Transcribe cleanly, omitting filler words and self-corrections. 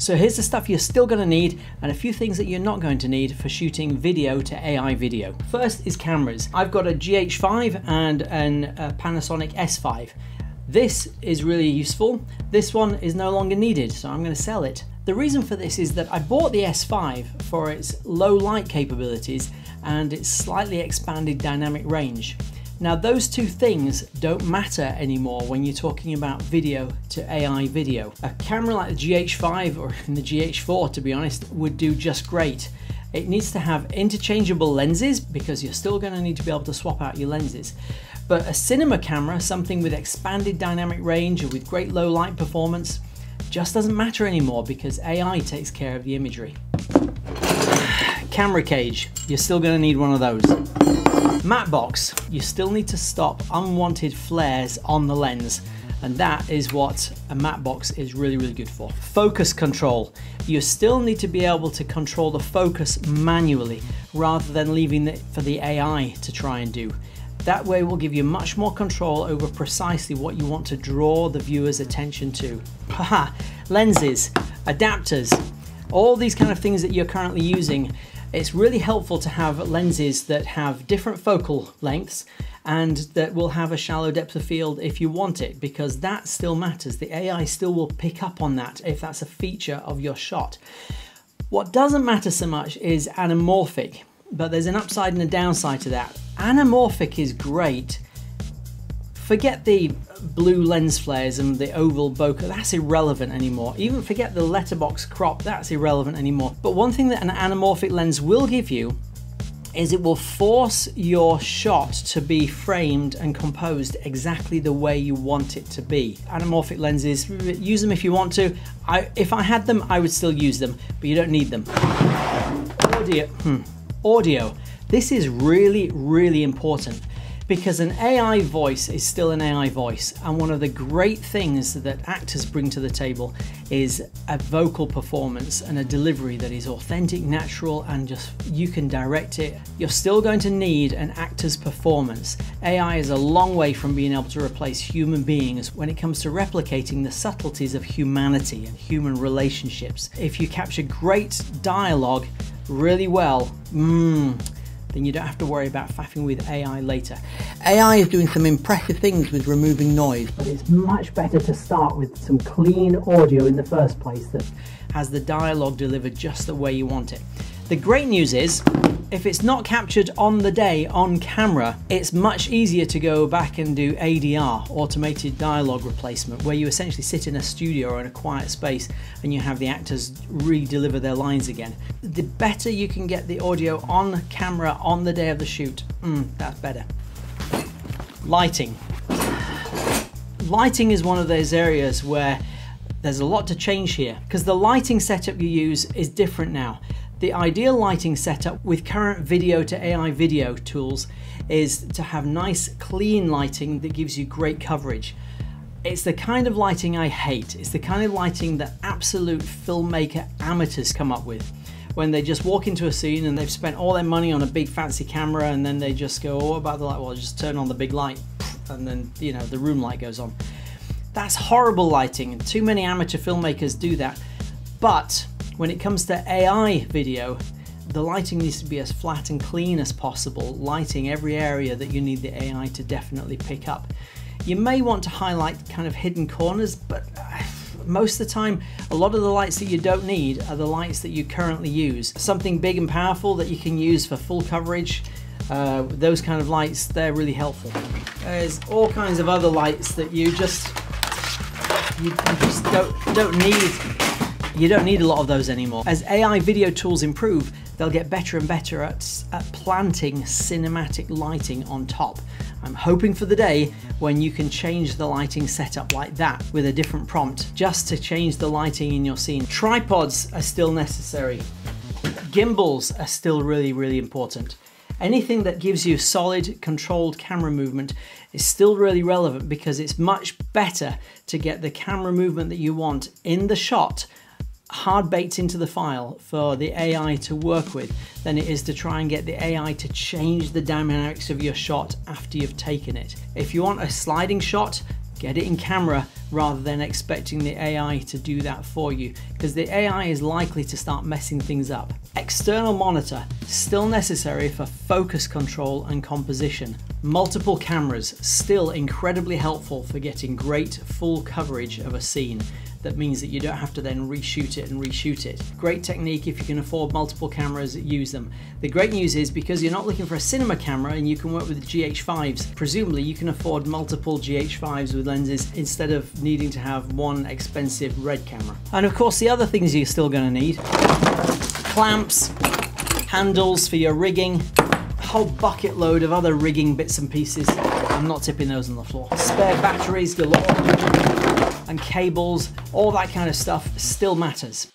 So here's the stuff you're still going to need and a few things that you're not going to need for shooting video to AI video. First is cameras. I've got a GH5 and a Panasonic S5. This is really useful. This one is no longer needed, so I'm going to sell it. The reason for this is that I bought the S5 for its low light capabilities and its slightly expanded dynamic range. Now those two things don't matter anymore when you're talking about video to AI video. A camera like the GH5 or the GH4, to be honest, would do just great. It needs to have interchangeable lenses because you're still going to need to be able to swap out your lenses. But a cinema camera, something with expanded dynamic range or with great low light performance, just doesn't matter anymore because AI takes care of the imagery. Camera cage, you're still going to need one of those. Matte box, you still need to stop unwanted flares on the lens, and that is what a matte box is really good for. Focus control, you still need to be able to control the focus manually rather than leaving it for the AI to try and do. That way will give you much more control over precisely what you want to draw the viewer's attention to. Haha, lenses, adapters, all these kind of things that you're currently using. It's really helpful to have lenses that have different focal lengths and that will have a shallow depth of field if you want it, because that still matters. The AI still will pick up on that if that's a feature of your shot. What doesn't matter so much is anamorphic, but there's an upside and a downside to that. Anamorphic is great. Forget the blue lens flares and the oval bokeh, that's irrelevant anymore. Even forget the letterbox crop, that's irrelevant anymore. But one thing that an anamorphic lens will give you is it will force your shot to be framed and composed exactly the way you want it to be. Anamorphic lenses, use them if you want to. If I had them, I would still use them, but you don't need them. Audio. This is really important, because an AI voice is still an AI voice, and one of the great things that actors bring to the table is a vocal performance and a delivery that is authentic, natural, and just you can direct it. You're still going to need an actor's performance. AI is a long way from being able to replace human beings when it comes to replicating the subtleties of humanity and human relationships. If you capture great dialogue really well, then you don't have to worry about faffing with AI later. AI is doing some impressive things with removing noise, but it's much better to start with some clean audio in the first place that has the dialogue delivered just the way you want it. The great news is, if it's not captured on the day on camera, it's much easier to go back and do ADR, automated dialogue replacement, where you essentially sit in a studio or in a quiet space and you have the actors re-deliver their lines again. The better you can get the audio on camera on the day of the shoot, that's better. Lighting. Lighting is one of those areas where there's a lot to change here, because the lighting setup you use is different now. The ideal lighting setup with current video to AI video tools is to have nice clean lighting that gives you great coverage. It's the kind of lighting I hate. It's the kind of lighting that absolute filmmaker amateurs come up with, when they just walk into a scene and they've spent all their money on a big fancy camera and then they just go, oh, what about the light? Well, just turn on the big light and then, you know, the room light goes on. That's horrible lighting, and too many amateur filmmakers do that. But when it comes to AI video, the lighting needs to be as flat and clean as possible, lighting every area that you need the AI to definitely pick up. You may want to highlight kind of hidden corners, but most of the time, a lot of the lights that you don't need are the lights that you currently use. Something big and powerful that you can use for full coverage, those kind of lights, they're really helpful. There's all kinds of other lights that you just don't need. You don't need a lot of those anymore. As AI video tools improve, they'll get better and better at planting cinematic lighting on top. I'm hoping for the day when you can change the lighting setup like that with a different prompt, just to change the lighting in your scene. Tripods are still necessary. Gimbals are still really important. Anything that gives you solid, controlled camera movement is still really relevant, because it's much better to get the camera movement that you want in the shot hard baked into the file for the AI to work with than it is to try and get the AI to change the dynamics of your shot after you've taken it. If you want a sliding shot, get it in camera rather than expecting the AI to do that for you, because the AI is likely to start messing things up. External monitor, still necessary for focus control and composition. Multiple cameras, still incredibly helpful for getting great full coverage of a scene. That means that you don't have to then reshoot it and reshoot it. Great technique. If you can afford multiple cameras, use them. The great news is, because you're not looking for a cinema camera and you can work with GH5s, presumably you can afford multiple GH5s with lenses instead of needing to have one expensive red camera. And of course, the other things you're still going to need: clamps, handles for your rigging, a whole bucket load of other rigging bits and pieces. I'm not tipping those on the floor. Spare batteries galore, and cables, all that kind of stuff still matters.